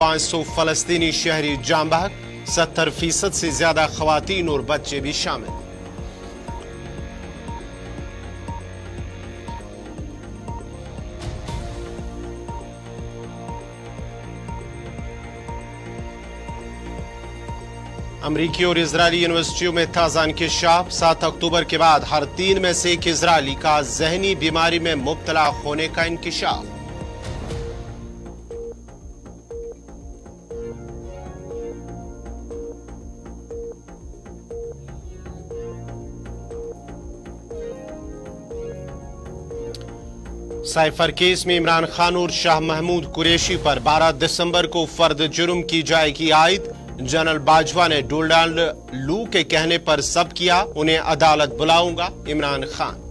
500 फलस्तीनी शहरी जाम बहक, 70% से ज्यादा खवातीन और बच्चे भी शामिल। अमरीकी और इजरायली यूनिवर्सिटियों में ताजा इंकशाफ, 7 अक्टूबर के बाद हर 3 में से एक इजरायली का जहनी बीमारी में मुब्तला होने का इंकशाफ। साइफर केस में इमरान खान और शाह महमूद कुरैशी पर 12 दिसंबर को फर्द जुर्म की जाएगी आयद। जनरल बाजवा ने डोनाल्ड लू के कहने पर सब किया, उन्हें अदालत बुलाऊंगा, इमरान खान।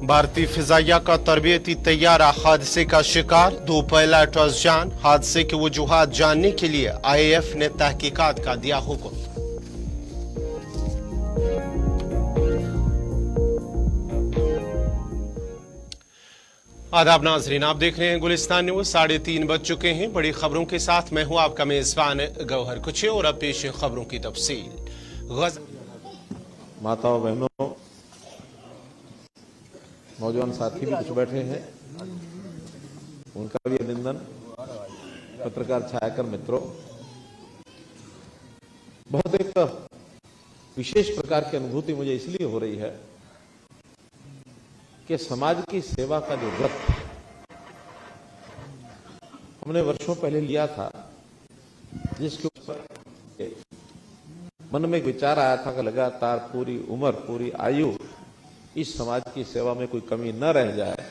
भारतीय फिजाइया का तरबियती तैयारा हादसे का शिकार, 2 पायलट जान। हादसे की वजूहात जानने के लिए IAF ने तहकीकात का दिया हुक्म। आदाब नाजरीन, आप देख रहे हैं गुलिस्तान न्यूज। 3:30 बज चुके हैं। बड़ी खबरों के साथ मैं हूं आपका मेजबान गौहर कुछे और अब पेश खबरों की तफसील। माताओं बहनों, नौजवान साथी भी कुछ बैठे हैं, उनका भी अभिनंदन। पत्रकार छायाकर मित्रों, बहुत एक विशेष प्रकार की अनुभूति मुझे इसलिए हो रही है कि समाज की सेवा का जो व्रत हमने वर्षों पहले लिया था, जिसके ऊपर मन में एक विचार आया था कि लगातार पूरी उम्र, पूरी आयु इस समाज की सेवा में कोई कमी न रह जाए,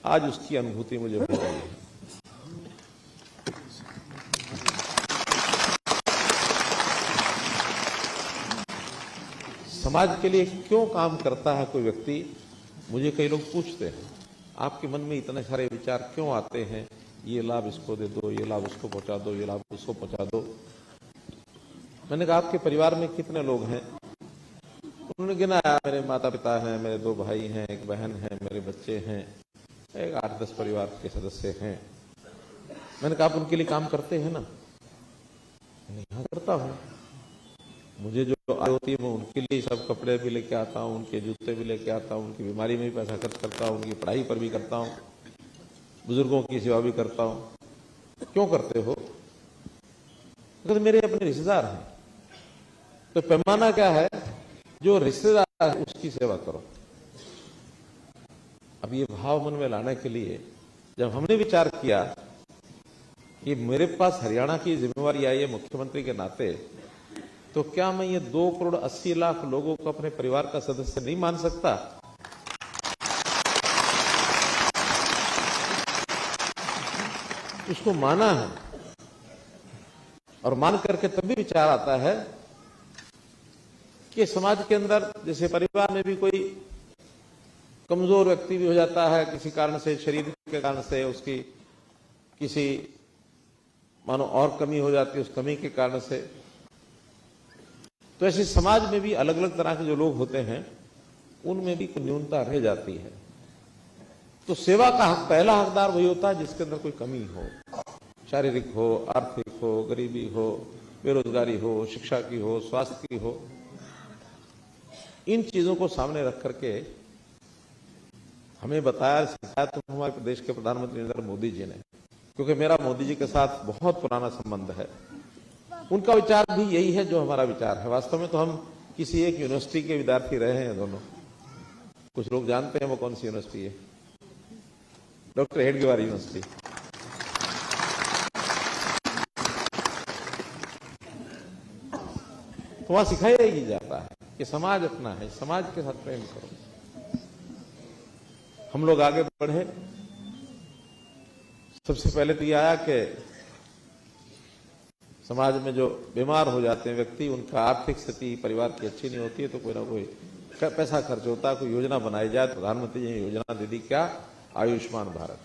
आज उसकी अनुभूति मुझे हो रही है। समाज के लिए क्यों काम करता है कोई व्यक्ति, मुझे कई लोग पूछते हैं, आपके मन में इतने सारे विचार क्यों आते हैं, ये लाभ इसको दे दो, ये लाभ उसको पहुंचा दो, ये लाभ उसको पहुंचा दो। मैंने कहा आपके परिवार में कितने लोग हैं? उन्होंने गिनाया, मेरे माता पिता हैं, मेरे 2 भाई हैं, 1 बहन है, मेरे बच्चे हैं, एक 8-10 परिवार के सदस्य हैं। मैंने कहा आप उनके लिए काम करते हैं ना? यहाँ करता हूँ, मुझे जो आय होती है मैं उनके लिए सब कपड़े भी लेके आता हूँ, उनके जूते भी लेके आता हूँ, उनकी बीमारी में भी पैसा खर्च करता हूँ, उनकी पढ़ाई पर भी करता हूँ, बुजुर्गों की सेवा भी करता हूँ। क्यों करते हो? तो मेरे अपने रिश्तेदार हैं। तो पैमाना क्या है? जो रिश्तेदार है उसकी सेवा करो। अब ये भाव मन में लाने के लिए जब हमने विचार किया कि मेरे पास हरियाणा की जिम्मेवारी आई है मुख्यमंत्री के नाते, तो क्या मैं ये 2,80,00,000 लोगों को अपने परिवार का सदस्य नहीं मान सकता? उसको माना है, और मान करके तब भी विचार आता है कि समाज के अंदर, जैसे परिवार में भी कोई कमजोर व्यक्ति भी हो जाता है किसी कारण से, शरीर के कारण से उसकी किसी मानो और कमी हो जाती है, उस कमी के कारण से। तो ऐसे समाज में भी अलग अलग तरह के जो लोग होते हैं, उनमें भी न्यूनता रह जाती है। तो सेवा का पहला हकदार वही होता है जिसके अंदर कोई कमी हो, शारीरिक हो, आर्थिक हो, गरीबी हो, बेरोजगारी हो, शिक्षा की हो, स्वास्थ्य की हो। इन चीजों को सामने रख करके हमें बताया, सिखाया तो हमारे प्रदेश के प्रधानमंत्री नरेंद्र मोदी जी ने, क्योंकि मेरा मोदी जी के साथ बहुत पुराना संबंध है। उनका विचार भी यही है जो हमारा विचार है। वास्तव में तो हम किसी एक यूनिवर्सिटी के विद्यार्थी रहे हैं दोनों। कुछ लोग जानते हैं वो कौन सी यूनिवर्सिटी है? Doctor Hedgewar university. तो वहां सिखाया ही जाता है कि समाज अपना है, समाज के साथ प्रेम करो। हम लोग आगे बढ़े। सबसे पहले तो यह आया कि समाज में जो बीमार हो जाते हैं व्यक्ति, उनका आर्थिक स्थिति परिवार की अच्छी नहीं होती है, तो कोई ना कोई पैसा खर्च होता है, कोई योजना बनाई जाए, प्रधानमंत्री जी ने योजना दे दी, क्या? आयुष्मान भारत।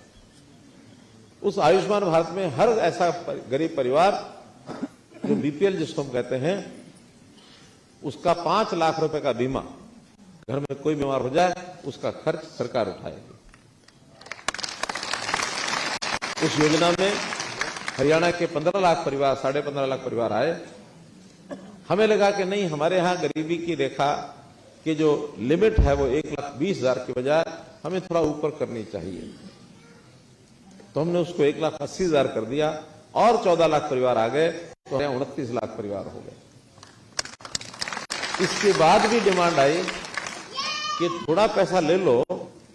उस आयुष्मान भारत में हर ऐसा गरीब परिवार जो बीपीएल जिसको हम कहते हैं, उसका 5 लाख रुपए का बीमा, घर में कोई बीमार हो जाए उसका खर्च सरकार उठाएगी। उस योजना में हरियाणा के 15 लाख परिवार, 15.5 लाख परिवार आए। हमें लगा कि नहीं, हमारे यहां गरीबी की रेखा की जो लिमिट है वो 1,20,000 की बजाय हमें थोड़ा ऊपर करनी चाहिए, तो हमने उसको 1,80,000 कर दिया और 14 लाख परिवार आ गए, तो 29 लाख परिवार हो गए। इसके बाद भी डिमांड आई कि थोड़ा पैसा ले लो,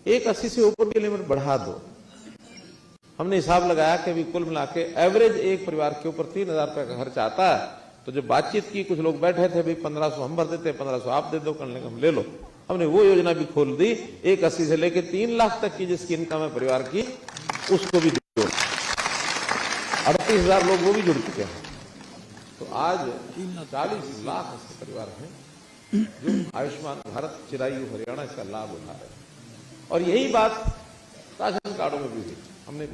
1,80 से ऊपर की लिमिट बढ़ा दो। हमने हिसाब लगाया कि भी कुल मिला के एवरेज एक परिवार के ऊपर 3,000 रुपए का खर्च आता है। तो जब बातचीत की, कुछ लोग बैठे थे, भाई 1500 हम भर देते, 1500 आप दे दो, करने का हम ले लो। हमने वो योजना भी खोल दी, 1,80 से लेके 3 लाख तक की जिसकी इनकम है परिवार की, उसको भी जोड़ 38,000 लोग वो भी जुड़ चुके हैं। तो आज 40 लाख ऐसे परिवार हैं जो आयुष्मान भारत चिरायु हरियाणा इसका लाभ उठा रहे हैं। और यही बात राशन कार्डों में भी हुई। हमने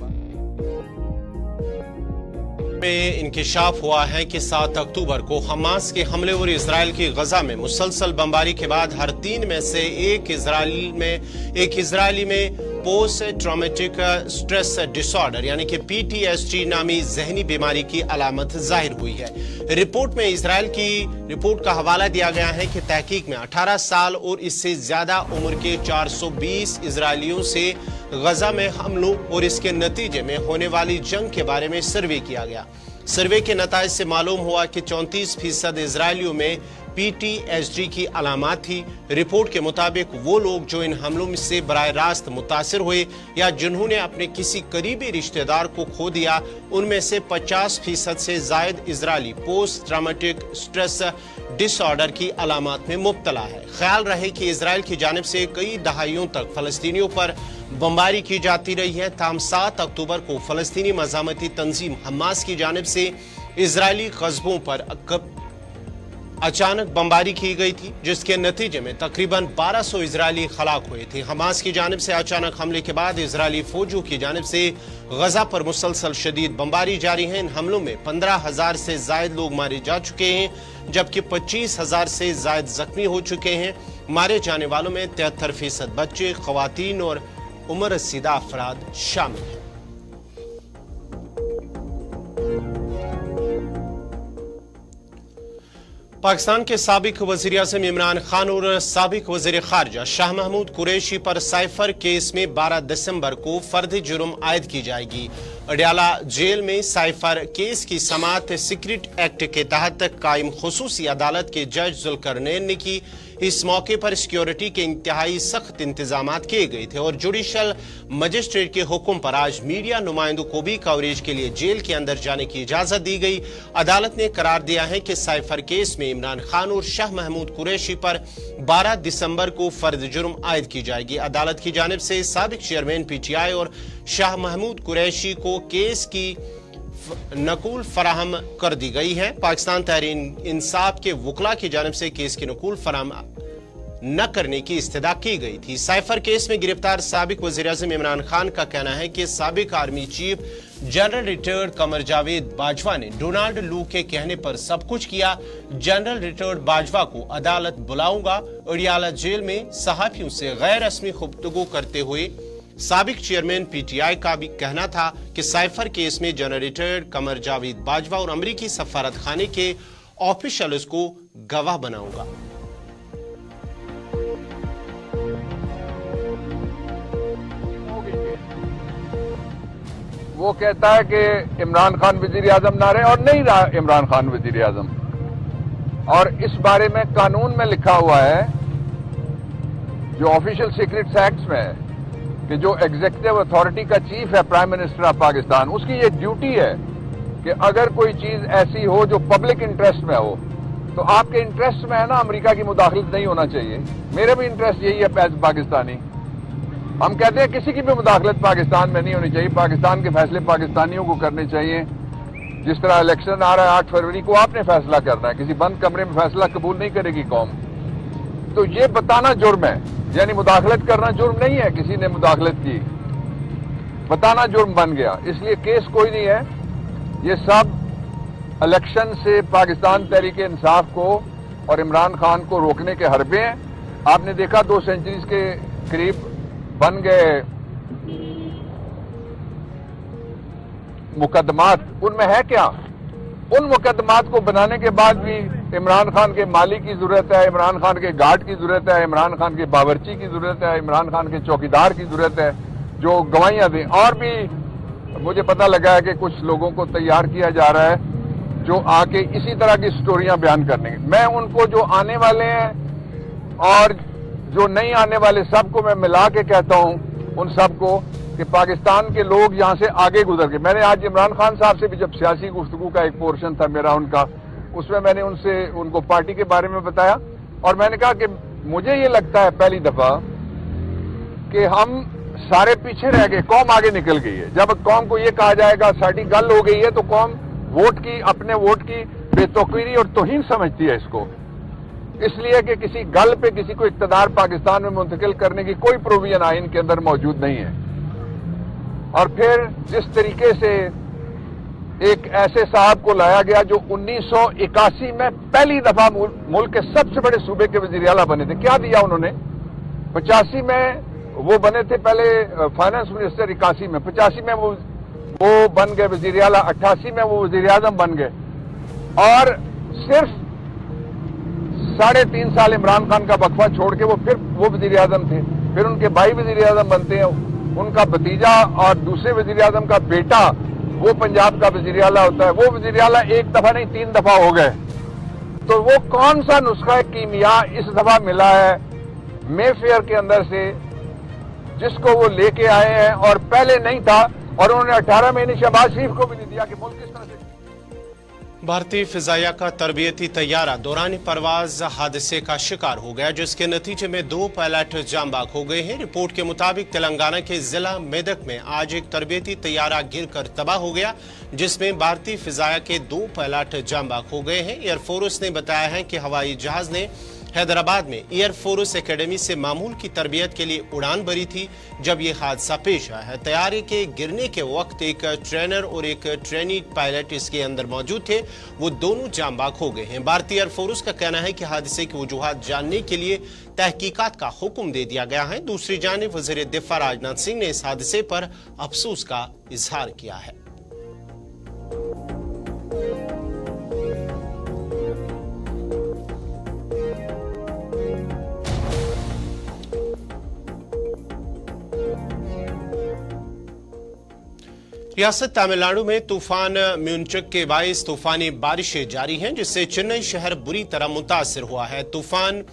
में इंकिशाफ हुआ है कि 7 अक्टूबर को हमास के हमले और इजराइल की गजा में मुसलसल बमबारी के बाद हर 3 में से एक इजरायली में पोस्ट ट्रॉमेटिक स्ट्रेस डिसऑर्डर यानी कि PTSD नामी जहनी बीमारी की अलामत जाहिर हुई है। रिपोर्ट में इजराइल की रिपोर्ट का हवाला दिया गया है कि तहकीक में 18 साल और इससे ज्यादा उम्र के 420 इजरायलियों से गजा में हमलों और इसके नतीजे में होने वाली जंग के बारे में सर्वे किया गया। सर्वे के नताइज से मालूम हुआ कि 34% इजरायलियों में PTSD की अलामत थी। रिपोर्ट के मुताबिक वो लोग जो इन हमलों से बराह रास्त मुतासिर हुए या जिन्होंने अपने किसी करीबी रिश्तेदार को खो दिया, उनमें से 50% से जायद Israeli post traumatic stress disorder की अलामत में मुब्तला है। ख्याल रहे कि इजराइल की जानिब से कई दहाइयों तक फलस्तीनियों पर बमबारी की जाती रही है। ताहम 7 अक्टूबर को फलस्तीनी मज़ामती तंजीम हमास की जानिब से इजरायली कस्बों पर अचानक बमबारी की गई थी, जिसके नतीजे में तकरीबन 1200 इजरायली हलाक हुए थे। हमास की जानिब से अचानक हमले के बाद इजरायली फौजों की जानिब से गजा पर मुसलसल शदीद बमबारी जारी है। इन हमलों में 15,000 से जायद लोग मारे जा चुके हैं, जबकि 25,000 से जायद जख्मी हो चुके हैं। मारे जाने वालों में 73% बच्चे, खवातीन और उम्र रसीदा अफराद शामिल हैं। पाकिस्तान के साबिक वजीर आज़म इमरान खान और साबिक वजीर खारजा शाह महमूद कुरैशी पर साइफर केस में 12 दिसंबर को फर्द जुर्म आयद की जाएगी। अडयाला जेल में साइफर केस की समाअत सीक्रेट एक्ट के तहत कायम खुसूसी अदालत के जज जुल्करनैन ने की। इस मौके पर सिक्योरिटी के इंतहाई सख्त इंतजाम किए गए थे और जुडिशल मजिस्ट्रेट के हुक्म पर आज मीडिया नुमाइंदों को भी कवरेज के लिए जेल के अंदर जाने की इजाजत दी गई। अदालत ने करार दिया है कि साइफर केस में इमरान खान और शाह महमूद कुरैशी पर 12 दिसंबर को फर्द जुर्म आयद की जाएगी। अदालत की जानिब से साबिक चेयरमैन PTI और शाह महमूद कुरैशी को केस की नकूल फराहम कर दी गई है। पाकिस्तान तहरीक इंसाफ के वकला की जानिब से केस की नकूल फराहम न करने की इस्तदा की गई थी। साइफर केस में गिरफ्तार साबिक वज़ीर आज़म इमरान खान का कहना है कि साबिक army chief general retired Qamar Javed Bajwa ने डोनाल्ड लू के कहने पर सब कुछ किया। जनरल रिटायर्ड बाजवा को अदालत बुलाऊंगा। अडयाला जेल में सहाफियों से गैर रस्मी गुफ्तगू करते हुए साबिक चेयरमैन PTI का भी कहना था कि साइफर केस में जनरल रिटायर्ड कमर जावेद बाजवा और अमरीकी सफारत खाने के ऑफिशियल्स को गवाह बनाऊंगा। वो कहता है कि इमरान खान वजीर आजम ना रहे, और नहीं रहा इमरान खान वजीर आजम। और इस बारे में कानून में लिखा हुआ है, जो ऑफिशियल सीक्रेट्स एक्ट में है, कि जो एग्जीक्यूटिव अथॉरिटी का चीफ है प्राइम मिनिस्टर ऑफ पाकिस्तान, उसकी ये ड्यूटी है कि अगर कोई चीज ऐसी हो जो पब्लिक इंटरेस्ट में हो, तो आपके इंटरेस्ट में है ना, अमेरिका की मुदाखलत नहीं होना चाहिए। मेरे भी इंटरेस्ट यही है एज पाकिस्तानी। हम कहते हैं किसी की भी मुदाखलत पाकिस्तान में नहीं होनी चाहिए। पाकिस्तान के फैसले पाकिस्तानियों को करने चाहिए। जिस तरह इलेक्शन आ रहा है 8 फरवरी को, आपने फैसला करना है। किसी बंद कमरे में फैसला कबूल नहीं करेगी कौम। तो ये बताना जुर्म है, यानी मुदाखलत करना जुर्म नहीं है। किसी ने मुदाखलत की, बताना जुर्म बन गया, इसलिए केस कोई नहीं है। ये सब इलेक्शन से पाकिस्तान तहरीक-ए-इंसाफ को और इमरान खान को रोकने के हरबे हैं। आपने देखा 2 सेंचुरीज के करीब बन गए मुकदमात, उनमें है क्या? उन मुकदमात को बनाने के बाद भी इमरान खान के माली की जरूरत है, इमरान खान के गार्ड की जरूरत है, इमरान खान के बावर्ची की जरूरत है, इमरान खान के चौकीदार की जरूरत है जो गवाहियां दें। और भी मुझे पता लगा है कि कुछ लोगों को तैयार किया जा रहा है जो आके इसी तरह की स्टोरियां बयान करने। मैं उनको, जो आने वाले हैं और जो नहीं आने वाले, सबको मैं मिला के कहता हूं, उन सबको, कि पाकिस्तान के लोग यहां से आगे गुजर गए। मैंने आज इमरान खान साहब से भी, जब सियासी गुफ्तगू का एक पोर्शन था मेरा उनका, उसमें मैंने उनको पार्टी के बारे में बताया और मैंने कहा कि मुझे ये लगता है पहली दफा कि हम सारे पीछे रह गए, कौम आगे निकल गई है। जब कौम को ये कहा जाएगा साड़ी गल हो गई है, तो कौम अपने वोट की बेतौकीरी और तौहीन समझती है इसको, इसलिए कि किसी गल पे किसी को इक्तदार पाकिस्तान में मुंतकिल करने की कोई प्रोविजन आइन के अंदर मौजूद नहीं है। और फिर जिस तरीके से एक ऐसे साहब को लाया गया जो 1981 में पहली दफा मुल्क के सबसे बड़े सूबे के वजीर आला बने थे, क्या दिया उन्होंने? 85 में वो बने थे पहले फाइनेंस मिनिस्टर, 81 में, 85 में वो बन गए वजीर आला, 88 में वो वजीर आजम बन गए। और सिर्फ 3.5 साल इमरान खान का वक्फा छोड़ के वो वजीर आजम थे। फिर उनके भाई वजीर आजम बनते हैं, उनका भतीजा और दूसरे वजीर आजम का बेटा वो पंजाब का वजीर आला होता है। वो वजीर आला एक दफा नहीं 3 दफा हो गए। तो वो कौन सा नुस्खा कीमिया इस दफा मिला है मेफेयर के अंदर से, जिसको वो लेके आए हैं और पहले नहीं था। और उन्होंने 18 महीने शहबाज शरीफ को भी नहीं दिया कि मुल्क किस तरह से। भारतीय फिजाइया का तरबियती तैयारा दौरान परवाज हादसे का शिकार हो गया, जिसके नतीजे में 2 पायलट जांबाग हो गए हैं। रिपोर्ट के मुताबिक तेलंगाना के जिला मेदक में आज एक तरबियती तैयारा गिरकर तबाह हो गया, जिसमें भारतीय फिजाइया के 2 पायलट जांबाग हो गए हैं। एयरफोर्स ने बताया है कि हवाई जहाज ने हैदराबाद में एयरफोर्स एकेडमी से मामूल की तरबियत के लिए उड़ान भरी थी जब यह हादसा पेश आया है। तैयारे के गिरने के वक्त एक ट्रेनर और एक ट्रेनी पायलट इसके अंदर मौजूद थे, वो दोनों जांबाग हो गए हैं। भारतीय एयरफोर्स का कहना है कि हादसे की वजूहात जानने के लिए तहकीकात का हुक्म दे दिया गया है। दूसरी जानिब वजीर दिफा राजनाथ सिंह ने इस हादसे पर अफसोस का इजहार किया है। रियासत तमिलनाडु में तूफान म्यूनचक के बायस तूफानी बारिशें जारी हैं, जिससे चेन्नई शहर बुरी तरह मुतासिर हुआ है। तूफान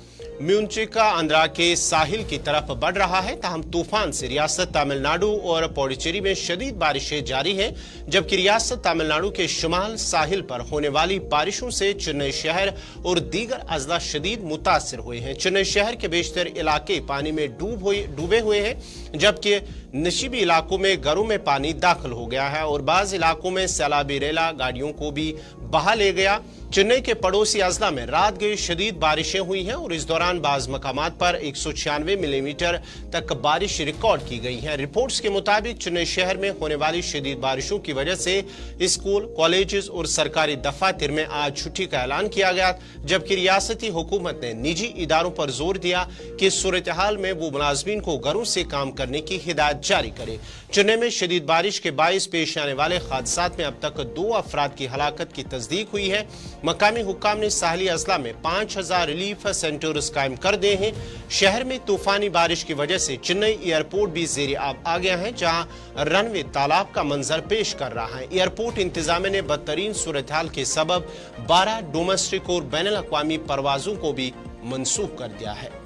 म्यूनचक का आंध्रा के साहिल की तरफ बढ़ रहा है, ताहम तूफान से रियासत तमिलनाडु और पौडुचेरी में शदीद बारिशें जारी हैं, जबकि रियासत तमिलनाडु के शुमाल साहिल पर होने वाली बारिशों से चेन्नई शहर और दीगर अजला शदीद मुतासिर हुए हैं। चेन्नई शहर के बेशतर इलाके पानी में डूबे हुए हैं, जबकि नशीबी इलाकों में घरों में पानी दाखिल हो गया है और बाज इलाकों में सैलाबी रेला गाड़ियों को भी बहा ले गया। चेन्नई के पड़ोसी अजला में रात गई शदीद बारिशें हुई हैं और इस दौरान बाज मकामात पर 196 मिलीमीटर तक बारिश रिकॉर्ड की गई है। रिपोर्ट्स के मुताबिक चेन्नई शहर में होने वाली शदीद बारिशों की वजह से स्कूल, कॉलेजेस और सरकारी दफातर में आज छुट्टी का ऐलान किया गया, जबकि रियासती हुकूमत ने निजी इदारों पर जोर दिया कि इस सूरत हाल में वो मुलाजमीन को घरों से काम करने की हिदायत जारी करे। चेन्नई में शदीद बारिश के बायस पेश आने वाले हादसात में अब तक 2 अफराद की हलाकत की तस्दीक हुई है। मकामी हुक्काम ने साहली अजला में 5000 रिलीफ सेंटर्स कायम कर दिए हैं। शहर में तूफानी बारिश की वजह से चेन्नई एयरपोर्ट भी जेर आब आ गया है, जहां रनवे तालाब का मंजर पेश कर रहा है। एयरपोर्ट इंतजामिया ने बदतरीन सूरत हाल के सबब 12 डोमेस्टिक और बैनुल अक़वामी परवाजों को भी मनसूख कर दिया है।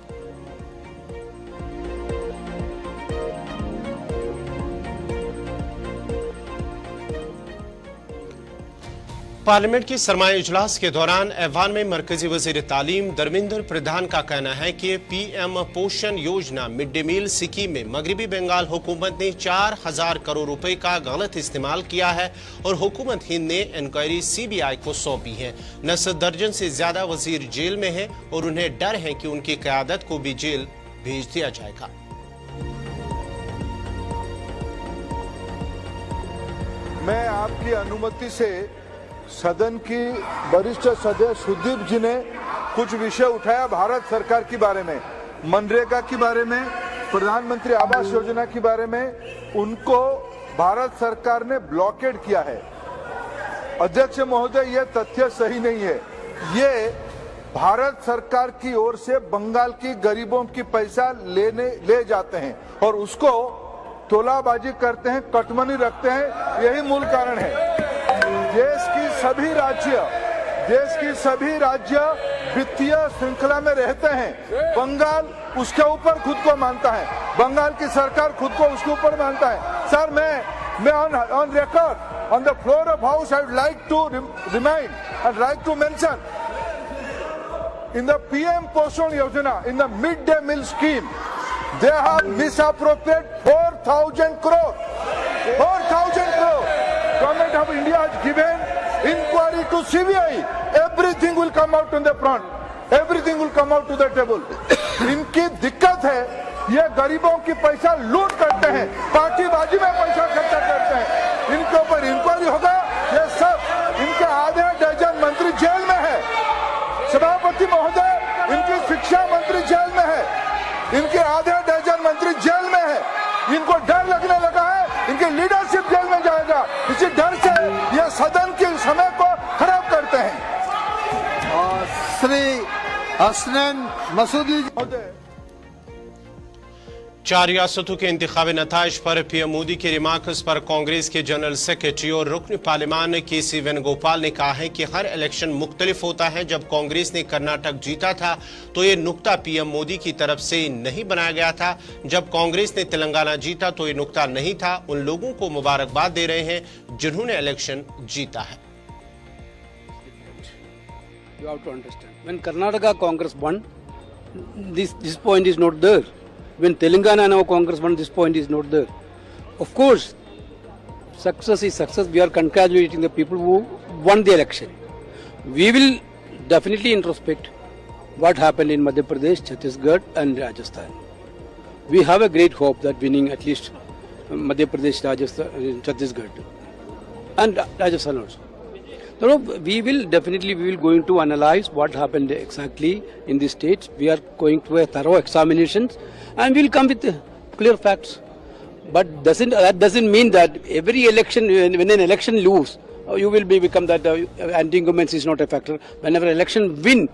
पार्लियामेंट की सरमाई इजलास के दौरान ऐवान में मरकजी वजीर तालीम धर्मेंद्र प्रधान का कहना है कि पीएम पोषण योजना मिड डे मील स्कीम में मगरबी बंगाल हुकूमत ने 4,000 करोड़ रुपए का गलत इस्तेमाल किया है और हुकूमत हिंद ने इंक्वायरी सीबीआई को सौंपी है। 9 दर्जन से ज्यादा वजीर जेल में हैं और उन्हें डर है कि उनकी क़यादत को भी जेल भेज दिया जाएगा। मैं आपकी अनुमति से सदन की वरिष्ठ सदस्य सुदीप जी ने कुछ विषय उठाया भारत सरकार के बारे में, मनरेगा के बारे में, प्रधानमंत्री आवास योजना के बारे में। उनको भारत सरकार ने ब्लॉकेड किया है। अध्यक्ष महोदय, ये तथ्य सही नहीं है। ये भारत सरकार की ओर से बंगाल की गरीबों की पैसा ले जाते हैं और उसको तोलाबाजी करते हैं, कटमनी रखते हैं। यही मूल कारण है। देश की सभी राज्य वित्तीय श्रृंखला में रहते हैं। बंगाल उसके ऊपर खुद को मानता है, बंगाल की सरकार खुद को उसके ऊपर मानता है। सर, मैं on record on the floor of house I would like to remind and like to mention in the PM Poshan Yojana, in the mid day meal scheme, they have misappropriated 4,000 crore. 4,000 crore. Government of India has given inquiry to CBI. Everything will come out on the front. Everything will come out to the table. इनकी दिक्कत है, ये गरीबों की पैसा लूट करते हैं, पार्टीबाजी में पैसा खर्चा करते हैं। इनके ऊपर इंक्वायरी होगा। ये सब इनके आधे डजन मंत्री जेल में है। सभापति महोदय, इनकी शिक्षा मंत्री जेल में है, इनके आधे डजन मंत्री जेल में है। इनको डर लगने लगा है, इनकी लीडरशिप जेल में जाएगा। इसी डर से ये सदन के समय को खराब करते हैं। श्री हसनैन मसूदी महोदय, 4 रियासतों के इंतखाबी नताइज पर पीएम मोदी के रिमार्क्स पर कांग्रेस के जनरल सेक्रेटरी और रुकन पार्लियामान के.सी. वेणुगोपाल ने कहा है कि हर इलेक्शन मुख्तलिफ होता है। जब कांग्रेस ने कर्नाटक जीता था तो ये नुक्ता पीएम मोदी की तरफ से नहीं बनाया गया था। जब कांग्रेस ने तेलंगाना जीता तो ये नुक्ता नहीं था। उन लोगों को मुबारकबाद दे रहे हैं जिन्होंने इलेक्शन जीता है। You have to understand. When Karnataka Congress won, this point is not there. When Telangana now Congress won, this point is not there. Of course, success is success. We are congratulating the people who won the election. We will definitely introspect what happened in Madhya Pradesh, Chhattisgarh and Rajasthan. We have a great hope that winning at least Madhya Pradesh, Rajasthan, Chhattisgarh and Rajasthan also. So we will going to analyze what happened exactly in the states. We are going to a thorough examinations and we will come with clear facts. But that doesn't mean that every election, when an election lose, you will become that anti-incumbency is not a factor. Whenever election win,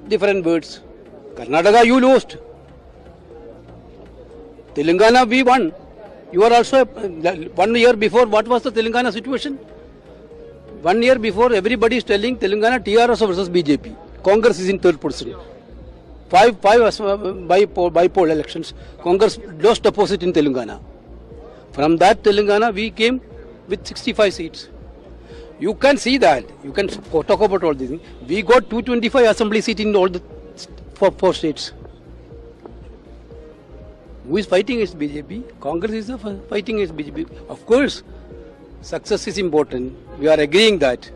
different words. Karnataka you lost. Telangana we won. You are also 1 year before. What was the Telangana situation? 1 year before, everybody is telling Telangana TRS versus BJP. Congress is in third position. Five by poll elections. Congress lost deposit in Telangana. From that Telangana, we came with 65 seats. You can see that. You can talk about all these things. We got 225 assembly seats in all the four states. Who is fighting against BJP? Congress is fighting against BJP. Of course, success is important. We are agreeing that.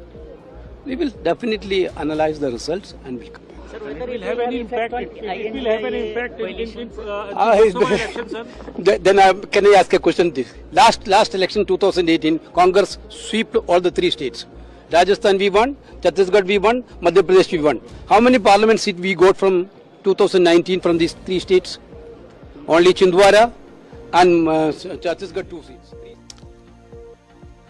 We will definitely analyze the results and will come back. Sir, whether it will have any impact? It will have any impact in Loksabha election, sir? Then can I ask a question? Last election 2018, Congress swept all the 3 states. Rajasthan we won, Chhattisgarh we won, Madhya Pradesh we won. How many parliament seats we got from 2019 from these 3 states? Only Chhindwara and Chhattisgarh 2 seats.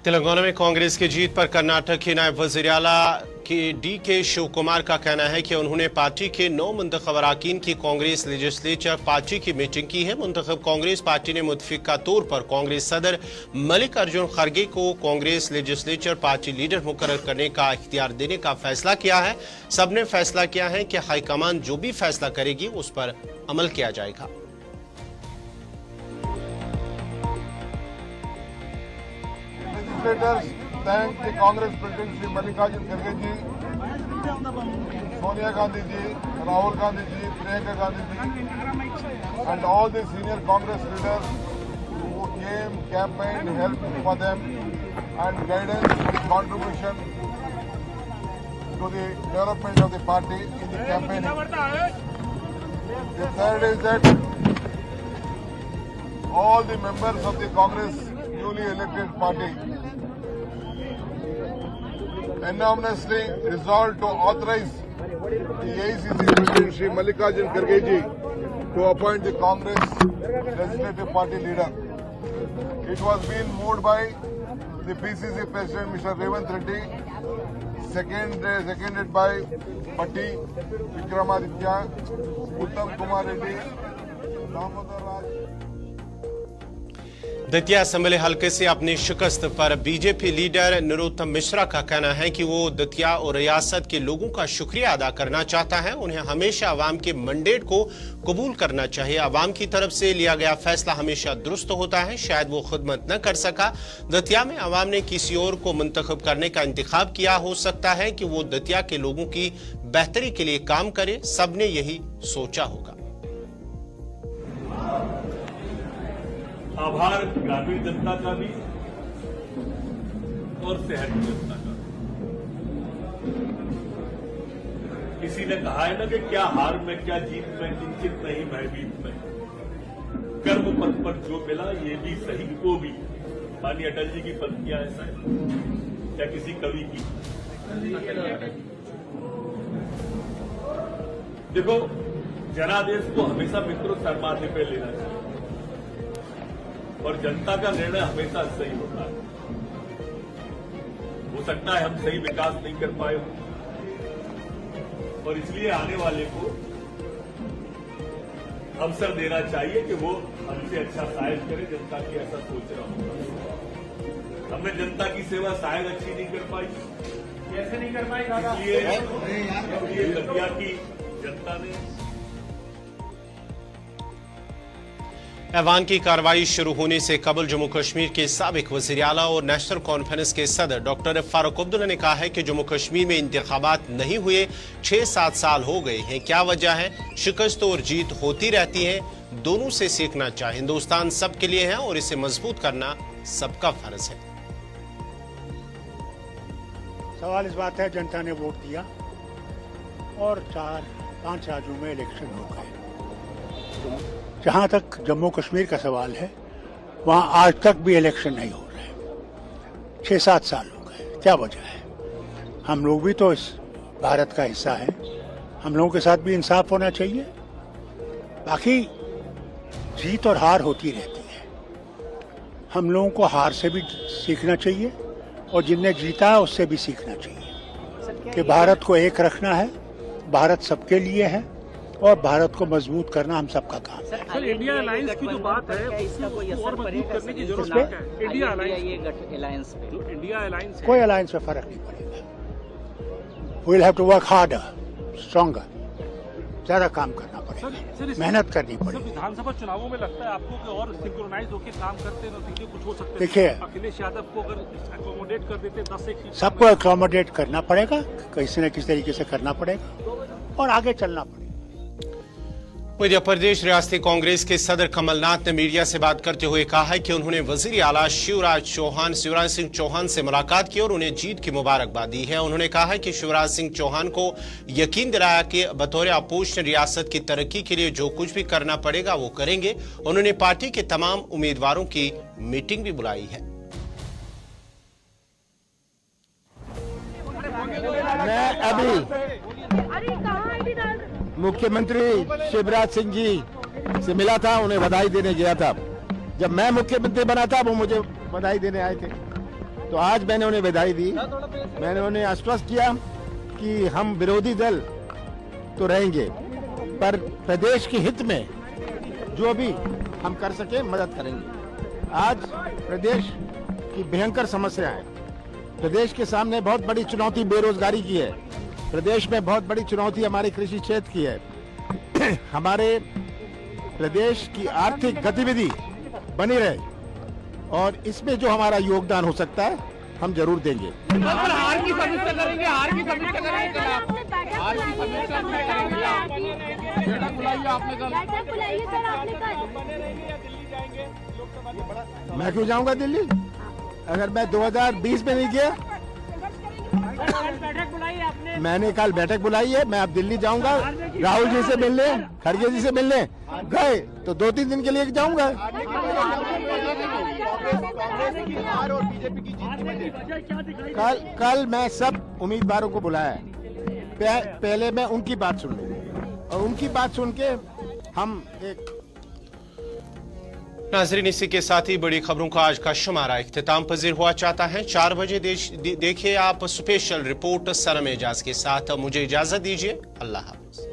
Telangana में कांग्रेस की जीत पर कर्नाटक के नायब वज़ीर आला के DK. Shiv Kumar का कहना है कि उन्होंने पार्टी के 9 मुंतखब अरकान की कांग्रेस लेजिस्लेचर पार्टी की मीटिंग की है। मुंतखब कांग्रेस पार्टी ने मुतफिका तौर पर कांग्रेस सदर मल्लिकार्जुन खड़गे को कांग्रेस लेजिस्लेचर पार्टी लीडर मुकर्रर करने का इख्तियार देने का फैसला किया है। सबने फैसला किया है कि हाईकमान जो भी फैसला करेगी उस पर अमल किया जाएगा। legislators thank the Congress President Shri Mallikarjun Kharge ji, Sonia Gandhi ji, Rahul Gandhi ji, Priyanka Gandhi ji, and all the senior Congress leaders who came, campaigned, helped for them, and guidance and contribution to the development of the party in the campaigning. The third is that all the members of the Congress newly elected party unanimously resolved to authorize the AICC President Shri Mallikarjun Kharge ji to appoint the Congress Legislative Party leader. It was being moved by the PCC President Mr. Revant Reddy, seconded by Patti, Vikramaditya, Uttam Kumar Reddy, Damodar Raj. Datia assembly हलके से अपनी शिकस्त पर BJP leader Narottam Mishra का कहना है कि वो दतिया और रियासत के लोगों का शुक्रिया अदा करना चाहता है। उन्हें हमेशा अवाम के मंडेट को कबूल करना चाहिए। अवाम की तरफ से लिया गया फैसला हमेशा दुरुस्त होता है। शायद वो खुदमत न कर सका। दतिया में अवाम ने किसी और को मुंतखब करने का इंतखाब किया। हो सकता है कि वो दतिया के लोगों की बेहतरी के लिए काम करे। सबने यही सोचा होगा। आभार ग्रामीण जनता का भी और शहरी जनता का। किसी ने कहा है ना कि क्या हार में क्या जीत में, किंचित नहीं भयभीत में। कर्म पथ पर जो मिला ये भी सही को भी। माननीय अटल जी की पंक्तियां ऐसा है क्या किसी कवि की? देखो, जनादेश को हमेशा मित्रों सरमाथे पे लेना चाहिए और जनता का निर्णय हमेशा सही होता है। हो सकता है हम सही विकास नहीं कर पाए हो और इसलिए आने वाले को अवसर देना चाहिए कि वो हमसे अच्छा शायद करे। जनता की ऐसा सोच रहा हूं। हमने जनता की सेवा शायद अच्छी नहीं कर पाई। कैसे नहीं कर पाई दादा? इसलिए दतिया की जनता ने ऐवान की कार्रवाई शुरू होने से कबल जम्मू कश्मीर के साबिक वज़ीर आला और नेशनल कॉन्फ्रेंस के सदर डॉक्टर फारूक अब्दुल्ला ने कहा है कि जम्मू कश्मीर में इंतखाबात नहीं हुए 6-7 साल हो गए हैं। क्या वजह है? शिकस्त और जीत होती रहती है। दोनों से सीखना चाहिए। हिंदुस्तान सबके लिए है और इसे मजबूत करना सबका फर्ज है। सवाल इस बात है, जनता ने वोट दिया और 4-5 राज्यों में इलेक्शन हो गए। जहां तक जम्मू कश्मीर का सवाल है, वहां आज तक भी इलेक्शन नहीं हो रहे। 6-7 साल हो गए। क्या वजह है? हम लोग भी तो इस भारत का हिस्सा है। हम लोगों के साथ भी इंसाफ होना चाहिए। बाकी जीत और हार होती रहती है। हम लोगों को हार से भी सीखना चाहिए और जिनने जीता है उससे भी सीखना चाहिए कि भारत को एक रखना है। भारत सबके लिए है और भारत को मजबूत करना हम सबका काम है। सर, इंडिया अलायंस की जो बात है उसको और मजबूत करने की जरूरत है। इंडिया अलायंस कोई अलायंस में फर्क नहीं पड़ेगा। We will have to work harder, stronger. ज्यादा काम करना पड़ेगा, मेहनत करनी पड़ेगी। विधानसभा चुनावों में लगता है आपको कि और सिंक्रोनाइज होकर काम करते नतीजे कुछ हो सकते हैं? देखिए, अखिलेश यादव को अगर अकोमोडेट कर देते 10 एक सीट, सबको अकोमोडेट करना पड़ेगा, किसी न किसी तरीके से करना पड़ेगा और आगे चलना पड़ेगा। मध्य प्रदेश रियासती कांग्रेस के सदर कमलनाथ ने मीडिया से बात करते हुए कहा है कि उन्होंने वजीर आला शिवराज सिंह चौहान से मुलाकात की और उन्हें जीत की मुबारकबाद दी है। उन्होंने कहा है कि शिवराज सिंह चौहान को यकीन दिलाया कि बतौर अपोजिशन रियासत की तरक्की के लिए जो कुछ भी करना पड़ेगा वो करेंगे। उन्होंने पार्टी के तमाम उम्मीदवारों की मीटिंग भी बुलाई है। मैं अभी मुख्यमंत्री शिवराज सिंह जी से मिला था, उन्हें बधाई देने गया था। जब मैं मुख्यमंत्री बना था वो मुझे बधाई देने आए थे, तो आज मैंने उन्हें बधाई दी। मैंने उन्हें आश्वस्त किया कि हम विरोधी दल तो रहेंगे पर प्रदेश के हित में जो भी हम कर सके मदद करेंगे। आज प्रदेश की भयंकर समस्या है। प्रदेश के सामने बहुत बड़ी चुनौती बेरोजगारी की है। प्रदेश में बहुत बड़ी चुनौती हमारे कृषि क्षेत्र की है। हमारे प्रदेश की आर्थिक गतिविधि बनी रहे और इसमें जो हमारा योगदान हो सकता है हम जरूर देंगे। हार की समीक्षा करेंगे, हार की समीक्षा करेंगे, हार की समीक्षा करेंगे। बैठक बुलाई आपने कल, बैठक बुलाई सर आपने कल। मैं क्यों जाऊंगा दिल्ली? अगर मैं 2020 में नहीं गया, बैठक बुलाई आपने, मैंने कल बैठक बुलाई है। मैं अब दिल्ली जाऊंगा राहुल जी से मिलने, खड़गे जी से मिलने। गए तो 2-3 दिन के लिए जाऊंगा। कल मैं सब उम्मीदवारों को बुलाया है। पहले मैं उनकी बात सुन लूंगा और उनकी बात सुन के हम एक। नाजरीन, इसी के साथ ही बड़ी खबरों का आज का शुमारा इख्तिताम पजीर हुआ चाहता है। 4 बजे देखिए आप स्पेशल रिपोर्ट सरम एजाज के साथ। मुझे इजाजत दीजिए। अल्लाह हाफ़िज़।